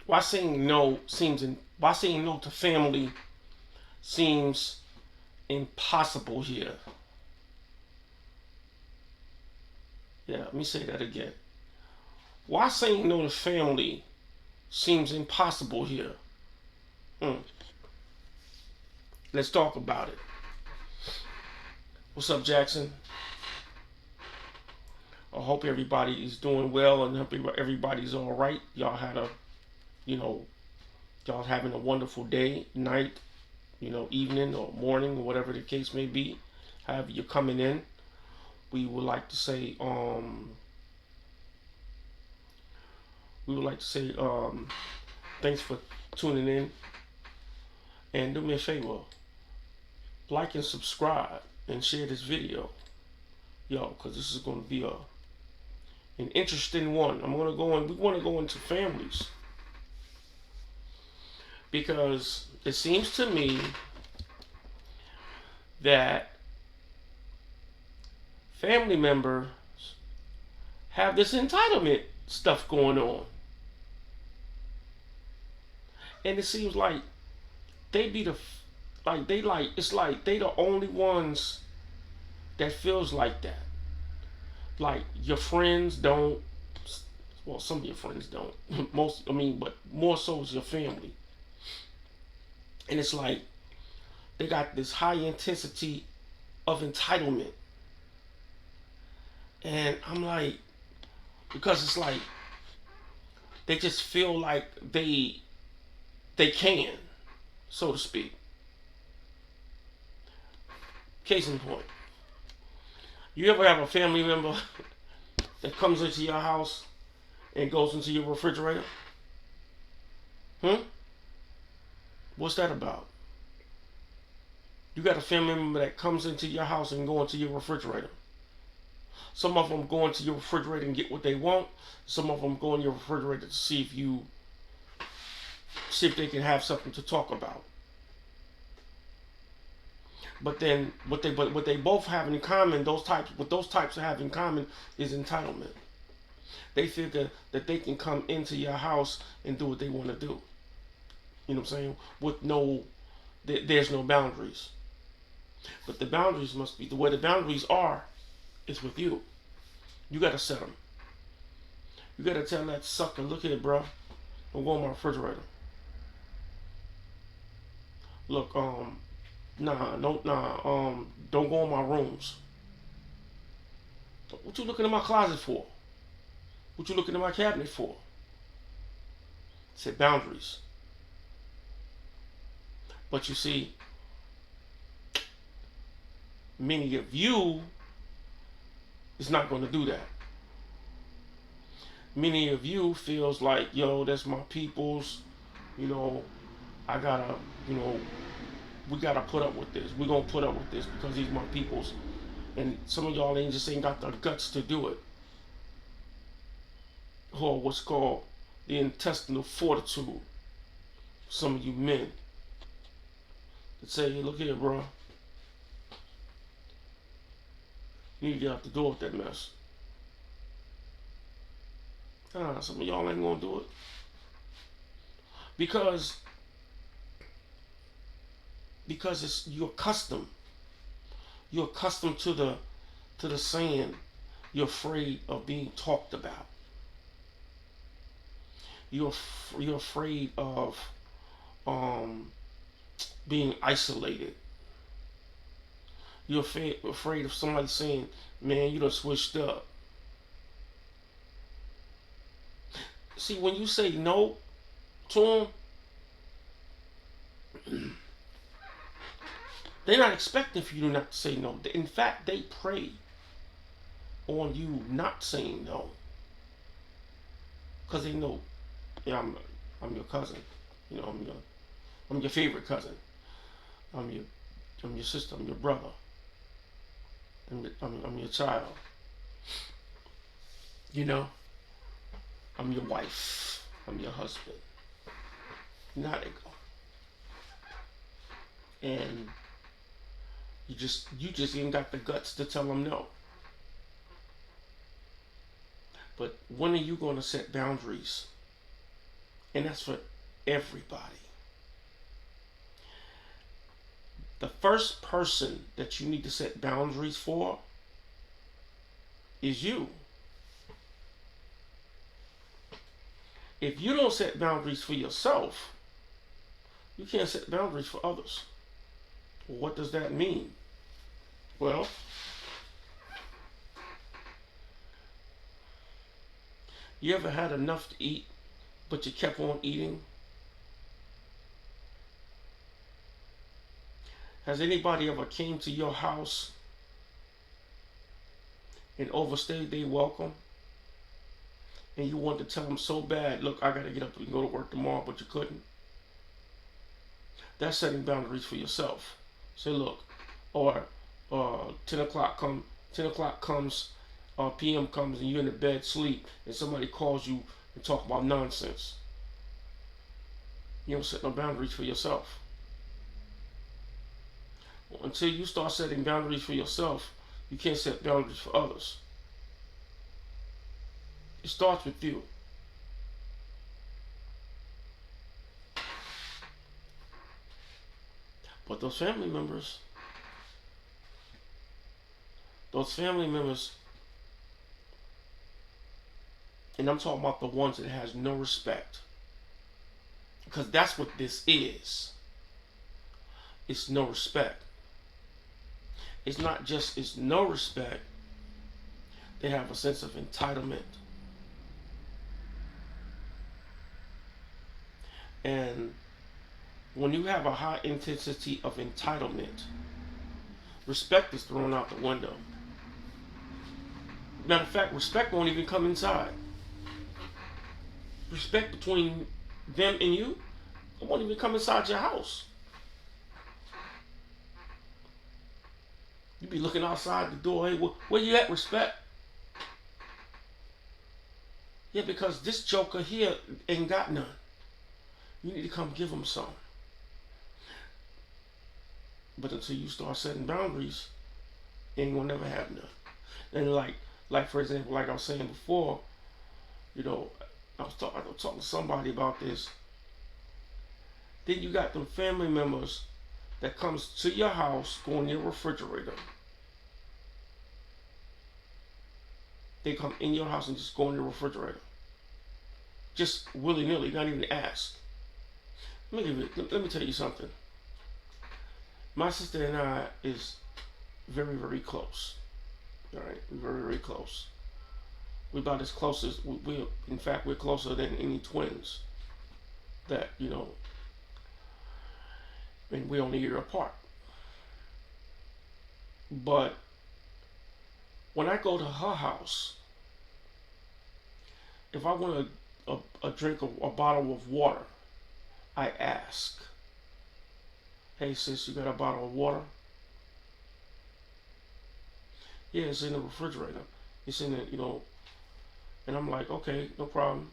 why saying no to family seems impossible here. Yeah, let me say that again. Why saying no to family seems impossible here? Hmm. Let's talk about it. What's up, Jackson? I hope everybody is doing well and hope everybody's all right. Y'all had a, you know, y'all having a wonderful day, night, evening or morning or whatever the case may be. However you're coming in, we would like to say, thanks for tuning in, and do me a favor, like and subscribe and share this video, because this is going to be an interesting one. We want to go into families, because it seems to me that family members have this entitlement stuff going on. And it seems like they be it's like they the only ones that feels like that. Like your friends don't, well, some of your friends don't. But more so is your family. And it's like they got this high intensity of entitlement. And I'm like, because it's like they just feel like they can, so to speak. Case in point, you ever have a family member that comes into your house and goes into your refrigerator? What's that about? You got a family member that comes into your house and go into your refrigerator. Some of them go into your refrigerator and get what they want. Some of them go in your refrigerator to see if they can have something to talk about. But then what they both have in common, those types have in common is entitlement. They figure that they can come into your house and do what they want to do. You know what I'm saying? There's no boundaries. But the boundaries must be, the way the boundaries are is with you. You gotta set them. You gotta tell that sucker, look here, bro. Don't go in my refrigerator. Look, don't go in my rooms. What you looking in my closet for? What you looking in my cabinet for? Set boundaries. But you see, many of you is not going to do that. Many of you feels like, that's my people's, I gotta, we gotta put up with this. We're gonna put up with this because he's my people's. And some of y'all ain't got the guts to do it. Or what's called the intestinal fortitude. Some of you men that say, hey, look here, bro. You need to get out the door with that mess. Some of y'all ain't gonna do it. Because you're accustomed. You're accustomed to the saying, you're afraid of being talked about. You're afraid of being isolated. You're afraid of somebody saying, man, you done switched up. See, when you say no to them, they're not expecting for you not to say no. In fact, they prey on you not saying no. Because they know, I'm your cousin. I'm your favorite cousin. I'm your sister. I'm your brother. I'm your child. I'm your wife. I'm your husband. Now they go. And you just ain't got the guts to tell them no. But when are you going to set boundaries? And that's for everybody. The first person that you need to set boundaries for is you. If you don't set boundaries for yourself, you can't set boundaries for others. Well, what does that mean? Well, you ever had enough to eat, but you kept on eating? Has anybody ever came to your house and overstayed their welcome? And you wanted to tell them so bad, look, I got to get up and go to work tomorrow, but you couldn't? That's setting boundaries for yourself. Say, look, or 10 o'clock comes, PM comes, and you're in the bed sleep, and somebody calls you and talk about nonsense. You don't set no boundaries for yourself. Until you start setting boundaries for yourself, you can't set boundaries for others. It starts with you. But those family members, and I'm talking about the ones that has no respect, because that's what this is. It's no respect. It's not just it's no respect. They have a sense of entitlement. And when you have a high intensity of entitlement, respect is thrown out the window. Matter of fact, respect won't even come inside. Respect between them and you, it won't even come inside your house. You be looking outside the door, hey, where you at, respect? Yeah, because this joker here ain't got none. You need to come give him some. But until you start setting boundaries, you ain't gonna never have none. And like for example, like I was saying before, you know, I was talking to somebody about this. Then you got them family members that comes to your house, go in your refrigerator. They come in your house and just go in your refrigerator. Just willy-nilly, not even ask. Let me tell you something. My sister and I is very, very close. All right, we're very, very close. We're about as close as in fact, we're closer than any twins. That, you know, and we're only a year apart. But when I go to her house, if I want a drink of a bottle of water, I ask, hey sis, you got a bottle of water? Yeah, it's in the refrigerator. It's in the, you know, and I'm like, okay, no problem.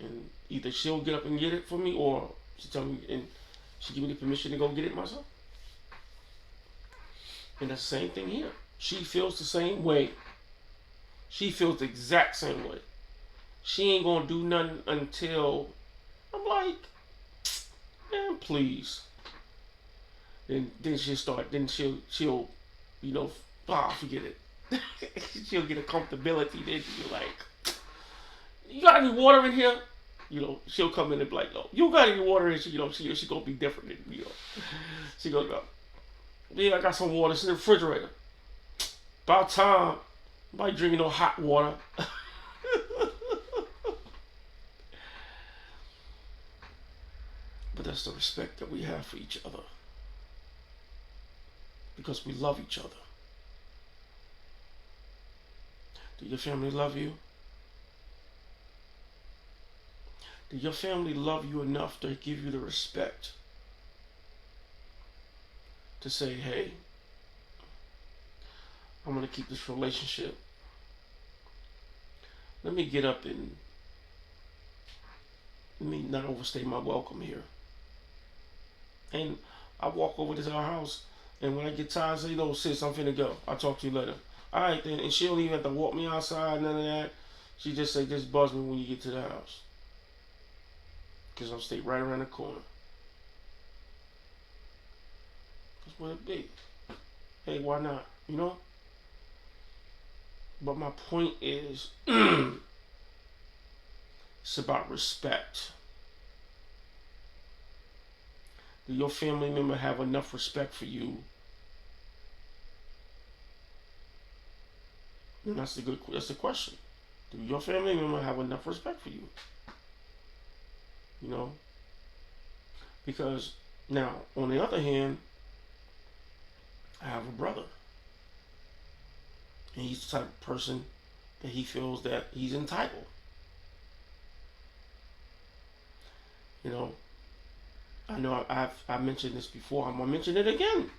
And either she'll get up and get it for me, or she tell me, and she give me the permission to go get it myself. And that's the same thing here. She feels the same way. She feels the exact same way. She ain't gonna do nothing until I'm like, man, please. Then she'll start. Then she'll you know, forget it. She'll get a comfortability. Then she'll like, you got any water in here? You know, she'll come in and be like, no, you got any water in here? You know, she gonna be different. You know, she gonna go, yeah, I got some water. It's in the refrigerator. About time. Nobody drinking no hot water. But that's the respect that we have for each other. Because we love each other. Do your family love you? Do your family love you enough to give you the respect to say, hey, I'm going to keep this relationship. Let me get up and let me not overstay my welcome here. And I walk over to our house, and when I get tired, I say, no, sis, I'm finna go. I'll talk to you later. All right, then. And she don't even have to walk me outside, none of that. She just say, just buzz me when you get to the house. Because I'll stay right around the corner. That's what it be. Hey, why not? You know? But my point is, it's about respect. Do your family member have enough respect for you? And that's the question. Do your family member have enough respect for you? You know? Because now, on the other hand, I have a brother. And he's the type of person that he feels that he's entitled. You know, I know I've mentioned this before. I'm gonna mention it again.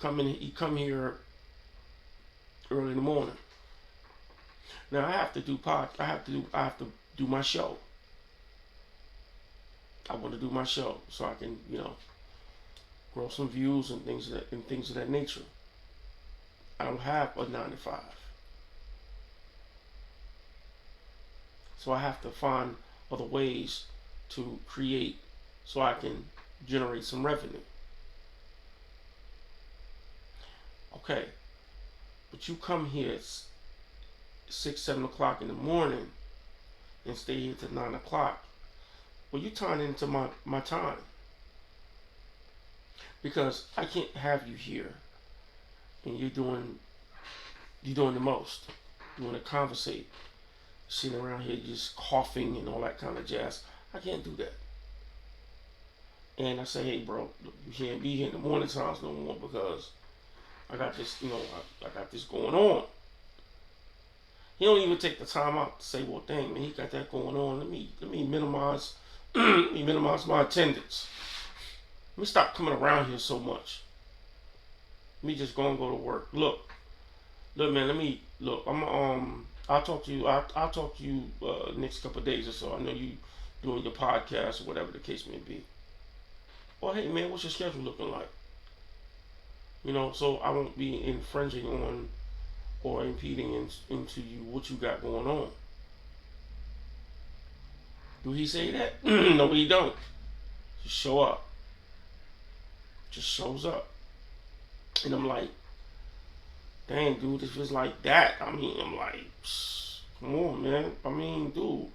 He come here early in the morning. Now I have to do my show. I want to do my show so I can, grow some views and things of that nature. I don't have a 9 to 5. So I have to find other ways to create so I can generate some revenue. Okay. But you come here at 6, 7 o'clock in the morning and stay here till 9 o'clock. Well, you turn into my time. Because I can't have you here and you're doing the most. You want to conversate. Sitting around here just coughing and all that kind of jazz. I can't do that. And I say, hey bro, you can't be here in the morning times no more because I got this, I got this going on. He don't even take the time out to say, well dang man, he got that going on. Let me minimize minimize my attendance. Let me stop coming around here so much. Let me just go to work. Look man, I'll talk to you. I'll talk to you next couple of days or so. I know you doing your podcast or whatever the case may be. Well, hey man, what's your schedule looking like? So I won't be infringing on or impeding into you what you got going on. Do he say that? No, he don't. Just show up. Just shows up. And I'm like, dang, dude, if it's like that, I'm like, come on, man. Dude,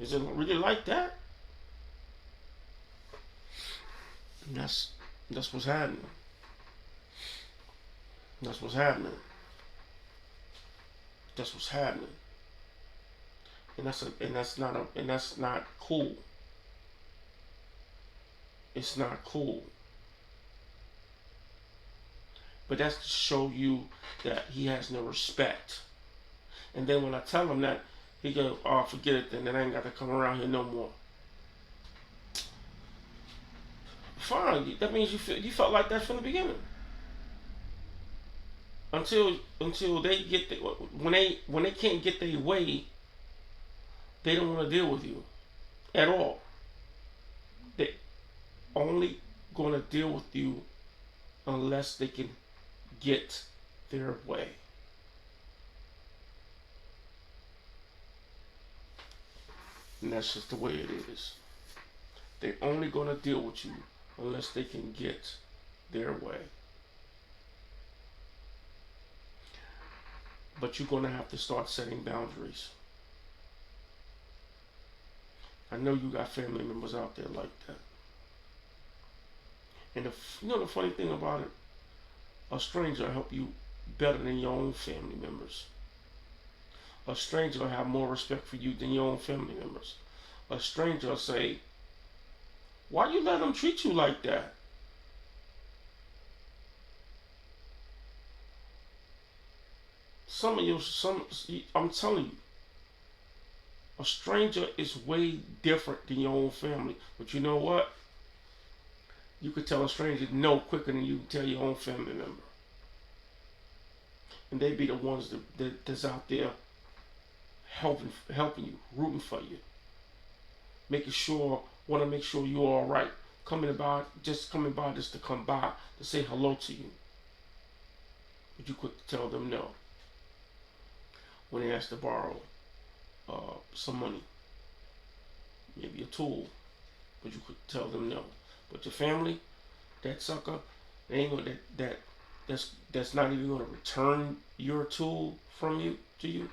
is it really like that? And that's what's happening. That's what's happening. That's what's happening. And that's not cool. It's not cool. But that's to show you that he has no respect. And then when I tell him that, he goes, oh, forget it then. I ain't got to come around here no more. Fine. That means you felt like that from the beginning. Until they get when they can't get their way, they don't want to deal with you at all. They only going to deal with you unless they can get their way. And that's just the way it is. They're only going to deal with you unless they can get their way. But you're going to have to start setting boundaries. I know you got family members out there like that. And the funny thing about it, a stranger will help you better than your own family members. A stranger will have more respect for you than your own family members. A stranger will say, why you let them treat you like that? I'm telling you, a stranger is way different than your own family. But you know what? You could tell a stranger no quicker than you can tell your own family member. And they be the ones that's out there helping you, rooting for you, want to make sure you're all right. Coming by just to come by to say hello to you. But you quick to tell them no. when they ask to borrow some money, maybe a tool, but you could tell them no. But your family, that sucker, they ain't gonna that's not even gonna return your tool from you to you.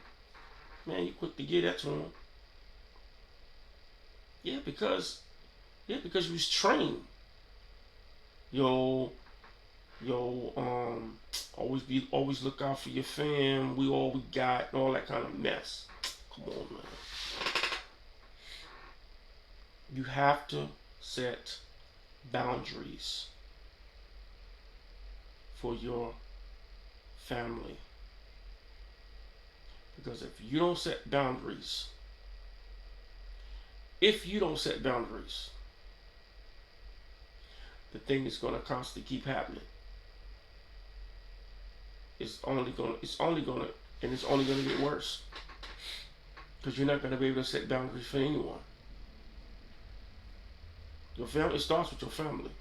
Man, you quick to give that to them. Yeah, because you was trained. Yo, always look out for your fam. We all we got, and all that kind of mess. Come on, man. You have to set boundaries for your family. Because if you don't set boundaries, the thing is gonna constantly keep happening. It's only gonna get worse. Because you're not gonna be able to set boundaries for anyone. Your family, it starts with your family.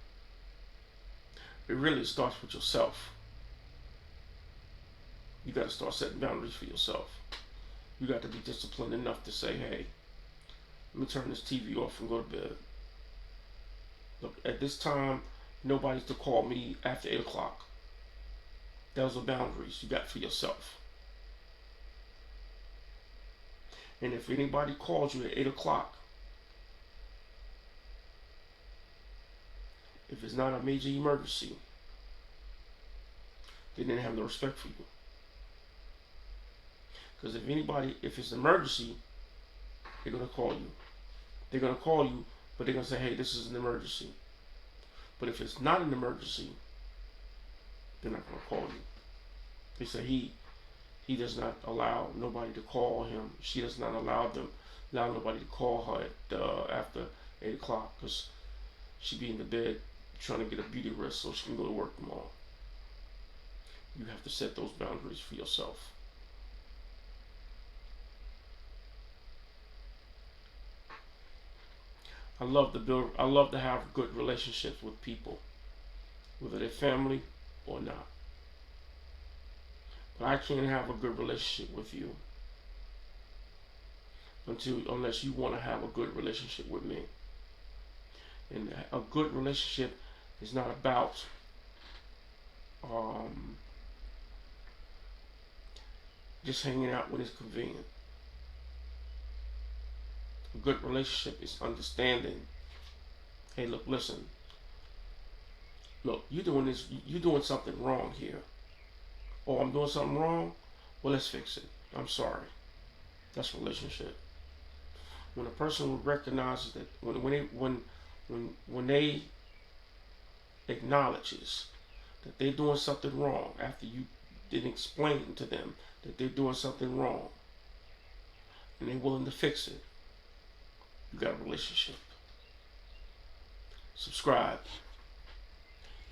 It really starts with yourself. You got to start setting boundaries for yourself. You got to be disciplined enough to say, hey, let me turn this TV off and go to bed. Look, at this time, nobody's to call me after 8 o'clock. Those are boundaries you got for yourself. And if anybody calls you at 8 o'clock, if it's not a major emergency, they didn't have no respect for you. Because if it's an emergency, they're going to call you. They're going to call you, but they're going to say, hey, this is an emergency. But if it's not an emergency, they're not going to call you. They say he does not allow nobody to call him. She does not allow nobody to call her after 8 o'clock because she be in the bed trying to get a beauty rest so she can go to work tomorrow. You have to set those boundaries for yourself. I love to have good relationships with people, whether they're family or not. But I can't have a good relationship with you unless you want to have a good relationship with me. And a good relationship is not about just hanging out when it's convenient. A good relationship is understanding. Hey, look, listen. Look, you're doing something wrong here. Oh, I'm doing something wrong? Well, let's fix it. I'm sorry. That's a relationship. When a person recognizes that, when they acknowledges that they're doing something wrong after you didn't explain to them that they're doing something wrong, and they're willing to fix it, you got a relationship. Subscribe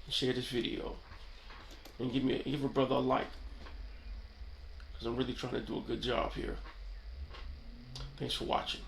and share this video, and give a brother a like, because I'm really trying to do a good job here. Thanks for watching.